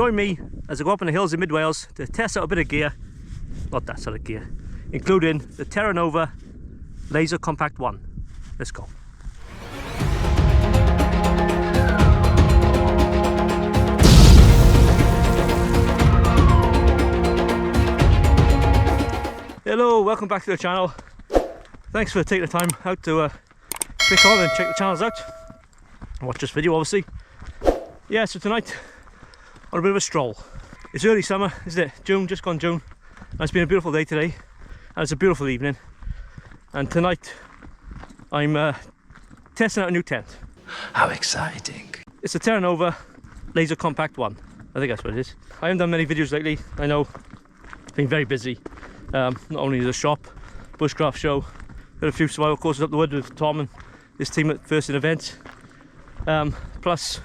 join me as I go up in the hills in mid Wales to test out a bit of gear, not that sort of gear, including the Terra Nova Laser Compact 1. Let's go. Hello, welcome back to the channel. Thanks for taking the time out to click on and check the channels out and watch this video, obviously. Yeah, so tonight on a bit of a stroll. It's early summer, isn't it? June, just gone June, and it's been a beautiful day today and it's a beautiful evening, and tonight I'm testing out a new tent. How exciting. It's a Terra Nova Laser Compact 1. I think that's what it is. I haven't done many videos lately, I know. I've been very busy. Not only the shop, Bushcraft show, got a few survival courses up the wood with Tom and his team at First in Events. Plus,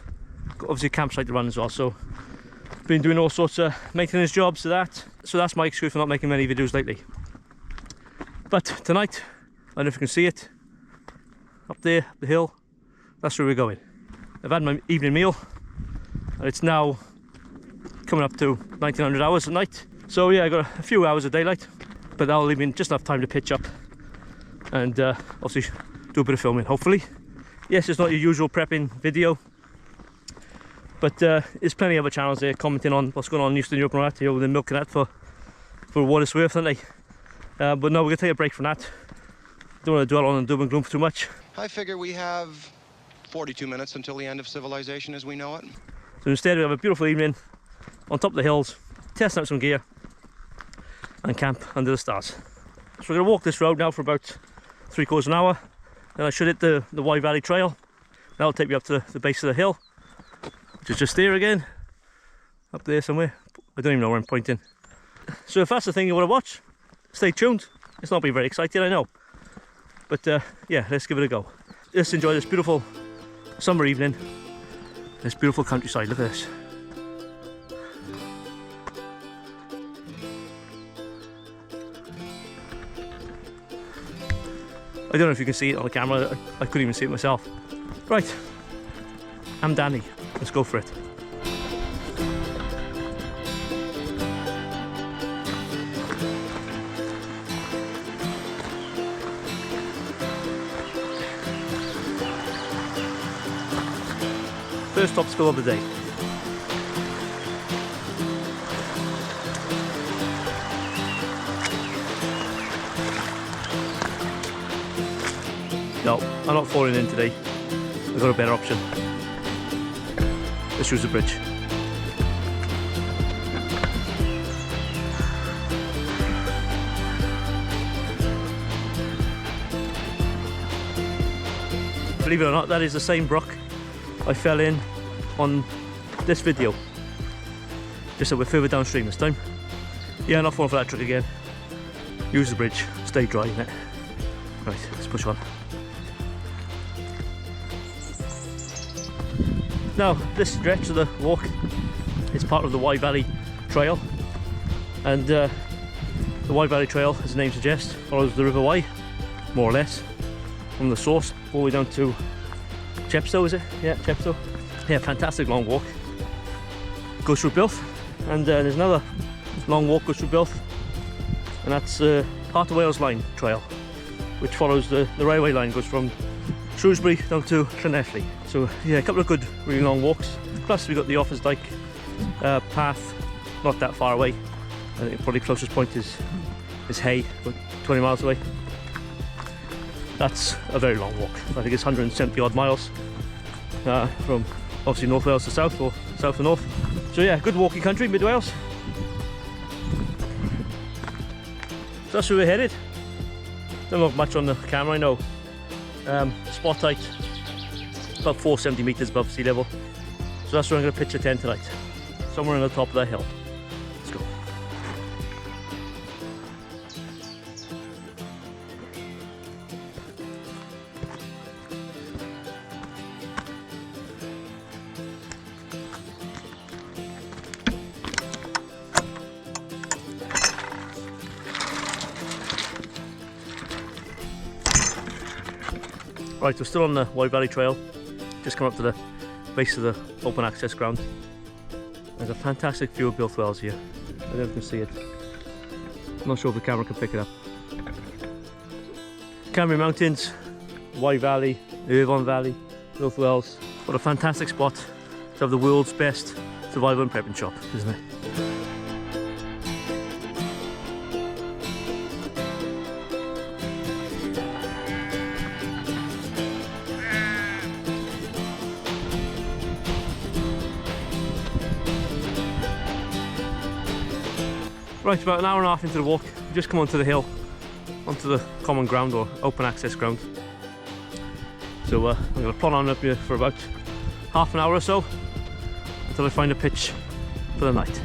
got obviously a campsite to run as well, so been doing all sorts of maintenance jobs to that. So that's my excuse for not making many videos lately. But tonight, I don't know if you can see it, up there, the hill, that's where we're going. I've had my evening meal, and it's now coming up to 1900 hours at night. So yeah, I got a few hours of daylight, but that'll leave me just enough time to pitch up and obviously do a bit of filming, hopefully. Yes, it's not your usual prepping video, but there's plenty of other channels there commenting on what's going on in Eastern Europe and that, you know, they're milking that for what it's worth, aren't they? But no, we're going to take a break from that. Don't want to dwell on the doom and gloom for too much. I figure we have 42 minutes until the end of civilization as we know it. So instead we have a beautiful evening on top of the hills, testing out some gear and camp under the stars. So we're going to walk this road now for about 3/4 of an hour, then I should hit the Wye Valley Trail. That'll take me up to the base of the hill, which is just there again, up there somewhere. I don't even know where I'm pointing. So if that's the thing you want to watch, stay tuned. It's not been very exciting, I know, but yeah, let's give it a go. Let's enjoy this beautiful summer evening, this beautiful countryside. Look at this. I don't know if you can see it on the camera, I couldn't even see it myself. Right, I'm Danny, let's go for it. First obstacle of the day. No, I'm not falling in today. I've got a better option. Let's use the bridge. Believe it or not, that is the same brook I fell in on this video. Just that we're further downstream this time. Yeah, not falling for that trick again. Use the bridge, stay dry in it. Right, let's push on. Now, this stretch of the walk is part of the Wye Valley Trail, and the Wye Valley Trail, as the name suggests, follows the River Wye, more or less, from the source all the way down to Chepstow, is it? Yeah, Chepstow. Yeah, fantastic long walk. Goes through Bilth, and there's another long walk goes through Bilth, and that's Heart of Wales Line Trail, which follows the railway line, goes from Shrewsbury down to Llanelli. So yeah, a couple of good, really long walks. Plus we got the Offa's Dyke path, not that far away. I think probably closest point is Hay, about 20 miles away. That's a very long walk. I think it's 170 odd miles from obviously North Wales to south, or south to north. So yeah, good walking country, mid Wales. So that's where we're headed. Don't look much on the camera, I know. Spot height about 470 meters above sea level. So that's where I'm going to pitch a tent tonight, somewhere on the top of that hill. Let's go. Right, we're still on the Wye Valley Trail, just come up to the base of the open access ground. There's a fantastic view of Built Wells here. I don't know if you can see it. I'm not sure if the camera can pick it up. Cambria Mountains, Wye Valley, Irvine Valley, Built Wells. What a fantastic spot to have the world's best survival and prepping shop, isn't it? Right, about an hour and a half into the walk, we just come onto the hill, onto the common ground or open access ground. So I'm going to plod on up here for about half an hour or so until I find a pitch for the night.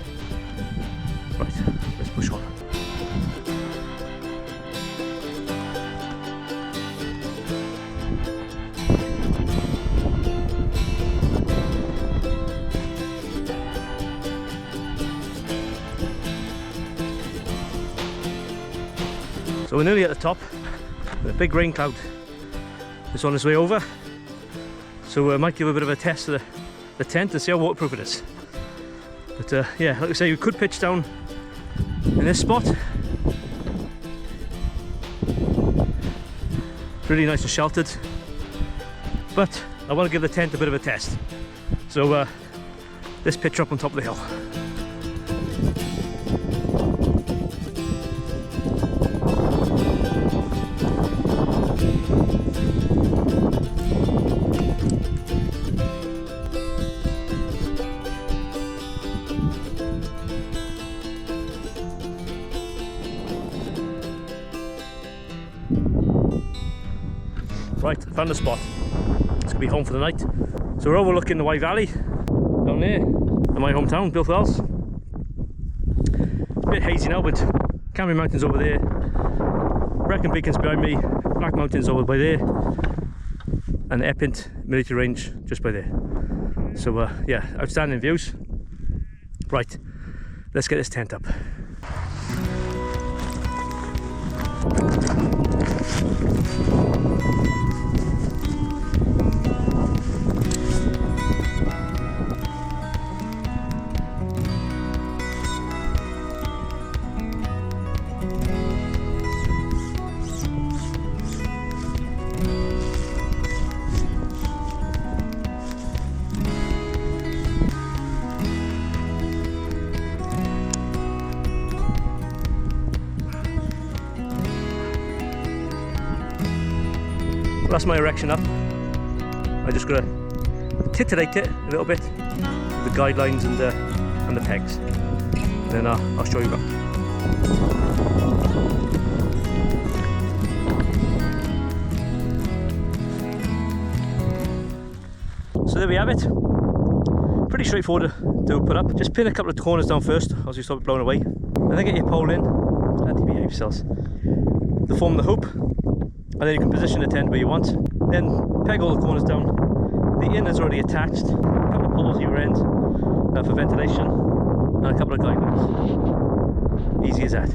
Right, let's push on. So we're nearly at the top. The big rain cloud is on its way over. So I might give a bit of a test of the tent to see how waterproof it is. But yeah, like I say, we could pitch down in this spot. Really nice and sheltered. But I want to give the tent a bit of a test. So let's pitch up on top of the hill. Right, I found a spot. It's gonna be home for the night. So we're overlooking the Wye Valley down there in my hometown, Built Wells. A bit hazy now, but Cambria Mountains over there, Brecon Beacon's behind me, Black Mountains over by there, and the Epint military range just by there. So yeah, outstanding views. Right, let's get this tent up. That's my erection up. I just gotta titillate it a little bit with the guidelines and the pegs, and then I'll show you around. So there we have it. Pretty straightforward to put up. Just pin a couple of corners down first as you stop it blowing away, and then get your pole in and behave yourselves to form the hoop. And then you can position the tent where you want. Then peg all the corners down. The inner's already attached. A couple of poles either end for ventilation, and a couple of guidelines. Easy as that.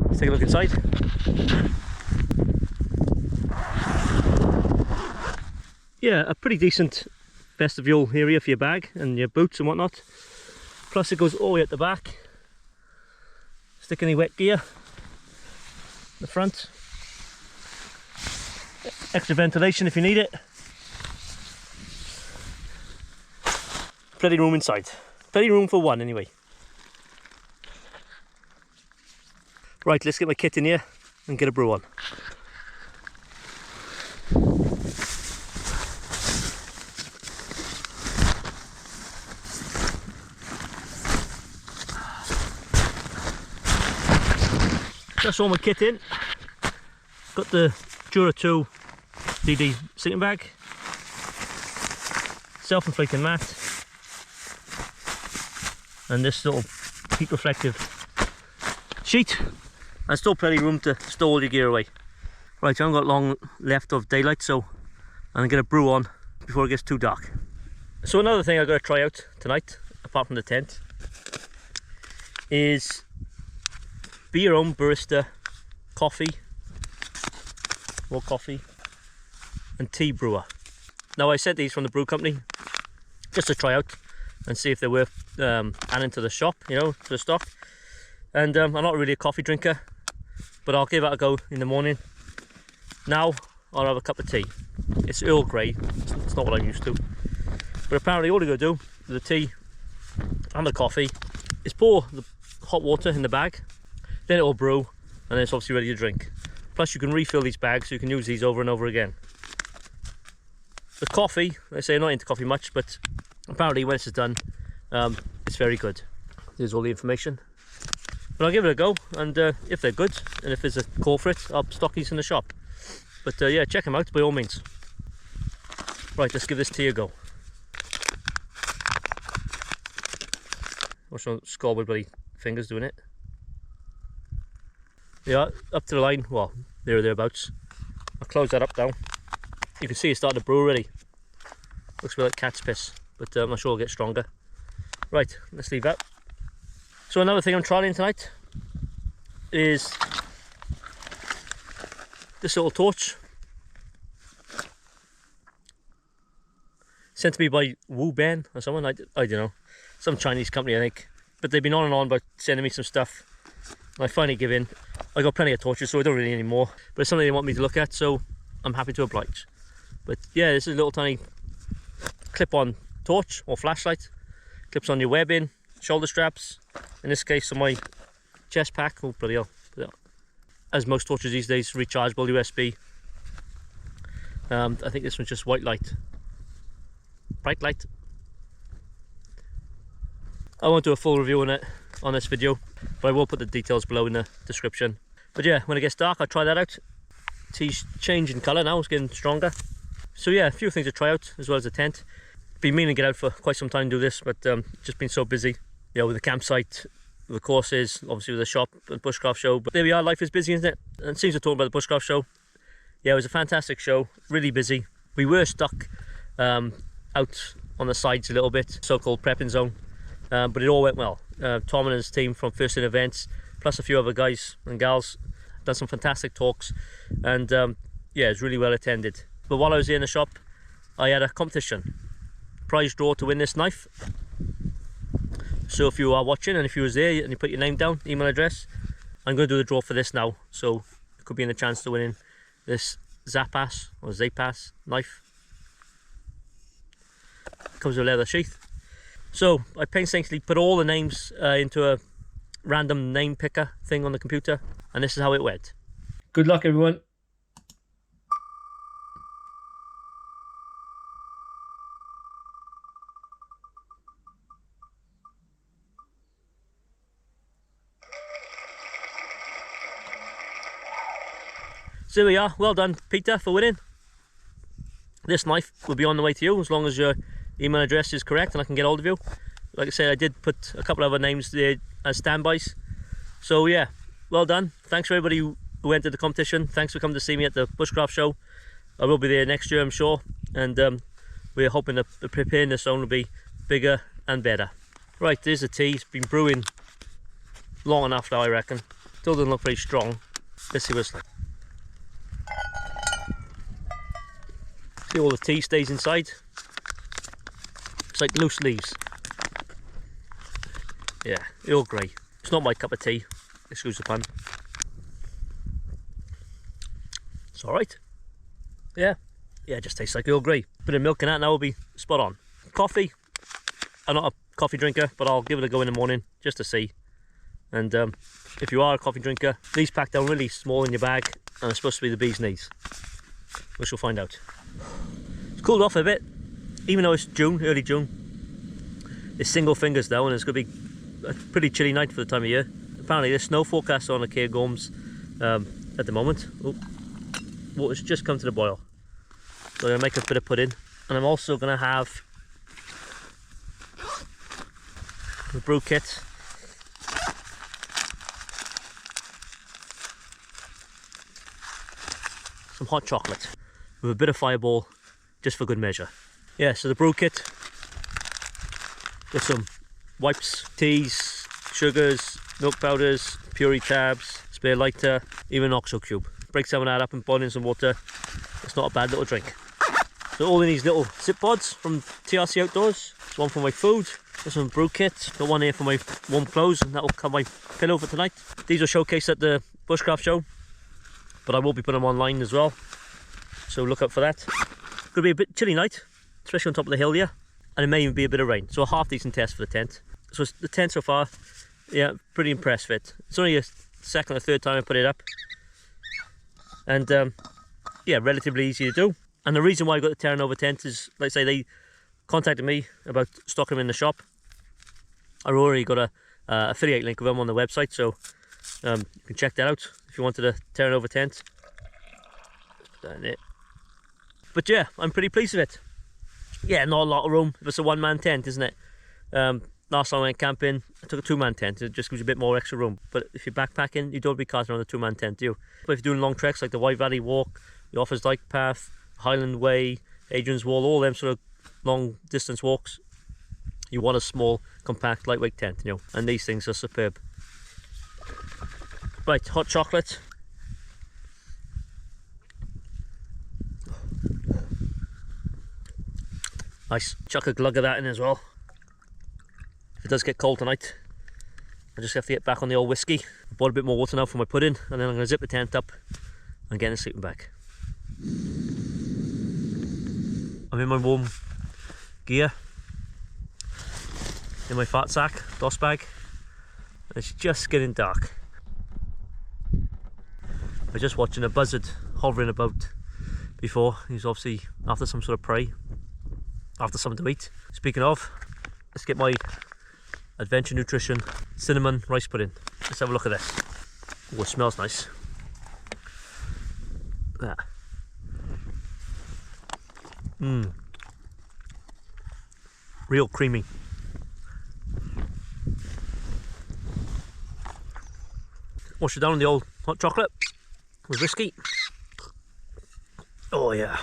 Let's take a look inside. Yeah, a pretty decent vestibule area for your bag and your boots and whatnot. Plus it goes all the way at the back. Stick any wet gear. The front. Extra ventilation if you need it. Plenty room inside. Plenty room for one anyway. Right, let's get my kit in here and get a brew on. That's all my kit in. Got the Dura 2 DD sleeping bag, self-inflating mat, and this little heat reflective sheet, and still plenty of room to store all your gear away. Right, I haven't got long left of daylight, so I'm gonna get a brew on before it gets too dark. So another thing I've got to try out tonight, apart from the tent, is be your own barista coffee, more coffee and tea brewer. Now I sent these from the brew company just to try out and see if they're worth adding to the shop, you know, to the stock. And I'm not really a coffee drinker, but I'll give that a go in the morning. Now I'll have a cup of tea. It's Earl Grey, it's not what I'm used to. But apparently all you gotta do with the tea and the coffee is pour the hot water in the bag, then it will brew, and then it's obviously ready to drink. Plus you can refill these bags so you can use these over and over again. The coffee, I say I'm not into coffee much, but apparently when this is done, it's very good. There's all the information. But I'll give it a go, and if they're good, and if there's a call for it, I'll stock these in the shop. But yeah, check them out by all means. Right, let's give this tea a go. Watch no score with bloody fingers doing it. Yeah, up to the line, well, there or thereabouts. I'll close that up now. You can see it's starting to brew already. Looks a bit like cat's piss, but I'm sure it'll get stronger. Right, let's leave that. So another thing I'm trying tonight is this little torch. Sent to me by Wu Ben or someone, I don't know. Some Chinese company, I think. But they've been on and on about sending me some stuff. And I finally give in. I got plenty of torches, so I don't really need any more. But it's something they want me to look at, so I'm happy to oblige. But yeah, this is a little tiny clip-on torch or flashlight. Clips on your webbing, shoulder straps. In this case, on my chest pack. Oh, bloody hell. As most torches these days, rechargeable USB. I think this one's just white light. Bright light. I won't do a full review on it on this video, but I will put the details below in the description. But yeah, when it gets dark, I'll try that out. Tea's changing colour now, it's getting stronger. So yeah, a few things to try out, as well as the tent. Been meaning to get out for quite some time to do this, but just been so busy. You know, with the campsite, with the courses, obviously with the shop and Bushcraft show. But there we are, life is busy, isn't it? And it seems to talk about the Bushcraft show. Yeah, it was a fantastic show, really busy. We were stuck out on the sides a little bit, so-called prepping zone. But it all went well. Tom and his team from First In Events, plus a few other guys and gals, done some fantastic talks, and yeah, it was really well attended. But while I was here in the shop, I had a competition, prize draw to win this knife. So if you are watching and if you was there and you put your name down, email address, I'm going to do the draw for this now. So it could be in a chance to winning this Zapas or Zapas knife. Comes with a leather sheath. So I painstakingly put all the names into a random name picker thing on the computer, and this is how it went. Good luck, everyone. So there we are. Well done, Peter, for winning. This knife will be on the way to you as long as your email address is correct and I can get hold of you. Like I said, I did put a couple of other names there as standbys. So yeah, well done. Thanks for everybody who entered the competition. Thanks for coming to see me at the Bushcraft show. I will be there next year, I'm sure. And we're hoping that the preparedness zone will be bigger and better. Right, there's the tea. It's been brewing long enough now, I reckon. Still doesn't look very strong. Let's see what it's like. See, all the tea stays inside. It's like loose leaves. Yeah, Earl Grey. It's not my cup of tea, excuse the pun. It's alright. Yeah, it just tastes like Earl Grey. Bit of milk in that now will be spot on. Coffee, I'm not a coffee drinker, but I'll give it a go in the morning just to see. And if you are a coffee drinker, these pack down really small in your bag, and it's supposed to be the bee's knees, which we'll find out. It's cooled off a bit, even though it's June, early June. It's single fingers though, and it's going to be a pretty chilly night for the time of year. Apparently there's snow forecast on the Cairngorms at the moment. Oh, water's just come to the boil. So I'm going to make a bit of pudding, and I'm also going to have the brew kit. Some hot chocolate with a bit of Fireball, just for good measure. Yeah, so the brew kit, got some wipes, teas, sugars, milk powders, puree tabs, spare lighter, even an OXO cube. Break some of that up and boil in some water. It's not a bad little drink. So all in these little zip pods from TRC Outdoors. There's one for my food, there's some brew kits, got one here for my warm clothes, and that'll cover my pillow for tonight. These are showcased at the Bushcraft show, but I will be putting them online as well, so look out for that. Gonna be a bit chilly night, especially on top of the hill here, and it may even be a bit of rain, so a half decent test for the tent. So the tent so far, yeah, pretty impressed with it. It's only a second or third time I put it up, and yeah, relatively easy to do. And the reason why I got the Terra Nova tent is, like I say, they contacted me about stocking them in the shop. I already got a affiliate link with them on the website, so you can check that out if you wanted a Terra Nova tent. Down there. But yeah, I'm pretty pleased with it. Yeah, not a lot of room if it's a one-man tent, isn't it? Last time I went camping, I took a two-man tent. It just gives you a bit more extra room. But if you're backpacking, you don't be carting around a two-man tent, do you? But if you're doing long treks like the White Valley Walk, the Offers Dyke Path, Highland Way, Adrian's Wall, all them sort of long distance walks, you want a small, compact, lightweight tent, you know, and these things are superb. Right, hot chocolate. Nice. Chuck a glug of that in as well. If it does get cold tonight, I just have to get back on the old whiskey. I bought a bit more water now for my pudding, and then I'm going to zip the tent up and get in a sleeping bag. I'm in my warm gear, in my fat sack, DOS bag, and it's just getting dark. I was just watching a buzzard hovering about before. He's obviously after some sort of prey, after something to eat. Speaking of, let's get my Adventure Nutrition cinnamon rice pudding. Let's have a look at this. Oh, it smells nice. That. Real creamy. Wash it down in the old hot chocolate with whiskey. Oh yeah.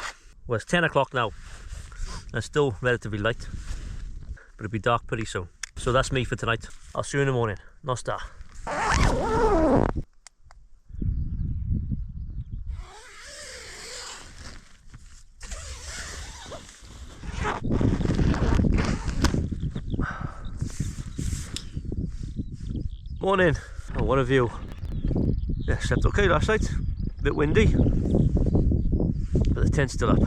Well, it's 10 o'clock now. And it's still relatively light, but it'll be dark pretty soon. So that's me for tonight. I'll see you in the morning. Nostar. Morning. Oh, what a view. Yeah, slept okay last night. A bit windy, but the tent's still up.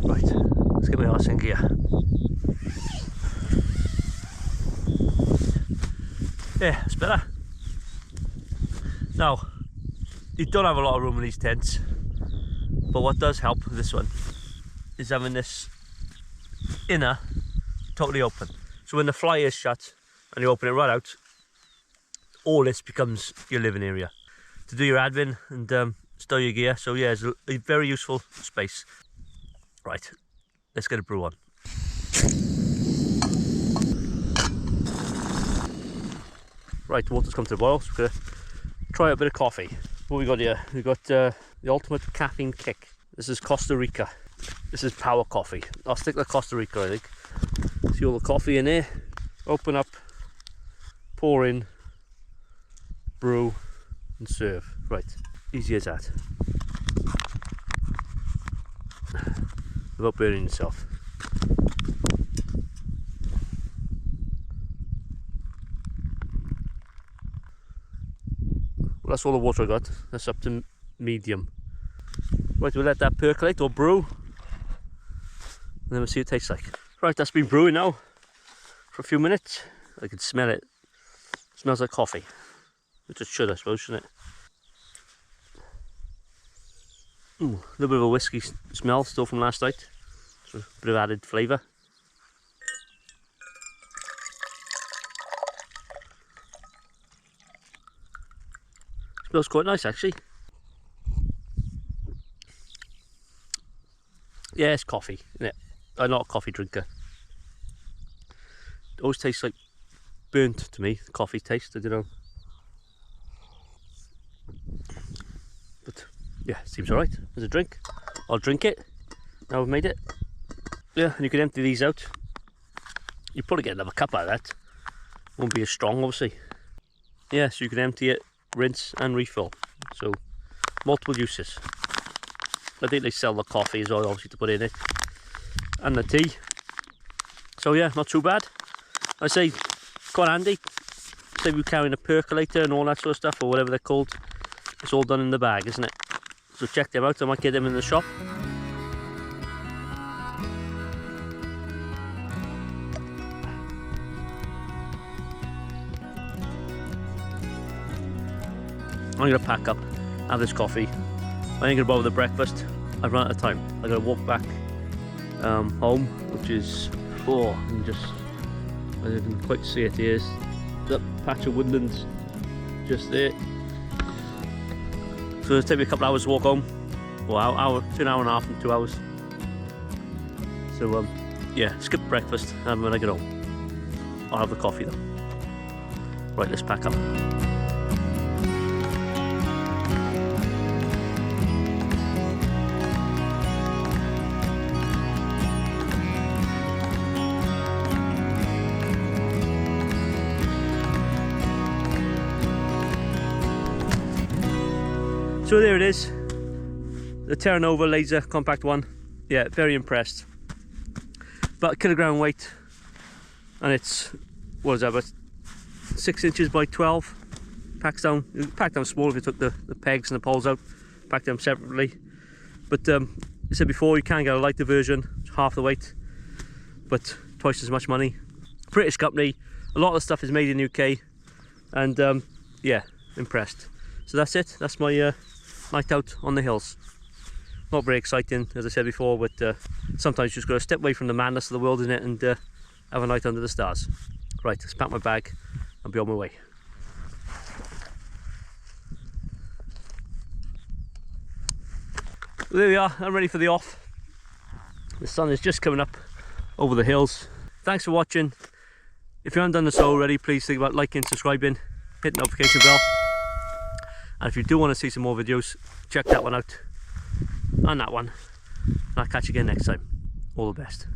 Right, let's get my arse in gear. Yeah, it's better. Now, you don't have a lot of room in these tents, but what does help with this one is having this inner totally open. So when the fly is shut and you open it right out, all this becomes your living area to do your admin and stow your gear. So yeah, it's a very useful space. Right, let's get a brew on. Right, the water's come to the boil, so we're going to try a bit of coffee. What we got here? We got the ultimate caffeine kick. This is Costa Rica. This is power coffee. I'll stick to Costa Rica, I think. See all the coffee in there. Open up, pour in, brew and serve. Right, easy as that. Without burning yourself. Well, that's all the water I got. That's up to medium. Right, we'll let that percolate or brew, and then we'll see what it tastes like. Right, that's been brewing now for a few minutes. I can smell it. It smells like coffee, which it should, I suppose, shouldn't it? Ooh, a little bit of a whiskey smell still from last night. So a bit of added flavour. Smells quite nice, actually. Yeah, it's coffee, isn't it? I'm not a coffee drinker. It always tastes like burnt to me, coffee taste, I don't know. But yeah, it seems alright as a drink. I'll drink it, now I've made it. Yeah, and you can empty these out. You probably get another cup out of that. Won't be as strong, obviously. Yeah, so you can empty it, rinse and refill. So, multiple uses. I think they sell the coffee as well, obviously, to put in it, and the tea. So yeah, not too bad. I say, quite handy. Say we're carrying a percolator and all that sort of stuff, or whatever they're called. It's all done in the bag, isn't it? So check them out. I might get them in the shop. I'm going to pack up, have this coffee. I ain't going to bother the breakfast. I've run out of time. I'm going to walk back home, which is, I didn't quite see it. Here's that patch of woodlands just there. So it'll take me a couple of hours to walk home. Well, between an hour and a half and 2 hours. So yeah, skip breakfast, and when I get home, I'll have the coffee though. Right, let's pack up. So there it is, the Terra Nova laser compact one. Yeah, very impressed. About a kilogram weight, and it's, what is that, about 6 inches by 12. Packs down small if you took the pegs and the poles out, pack them separately. But I said before, you can get a lighter version, half the weight, but twice as much money. British company, a lot of the stuff is made in the UK, and yeah, impressed. So that's it, that's my night out on the hills. Not very exciting, as I said before, but sometimes you just got to step away from the madness of the world, isn't it, and have a night under the stars. Right, let's pack my bag and be on my way. Well, there we are, I'm ready for the off. The sun is just coming up over the hills. Thanks for watching. If you haven't done this already, please think about liking, subscribing, hit the notification bell. And if you do want to see some more videos, check that one out and that one. And I'll catch you again next time. All the best.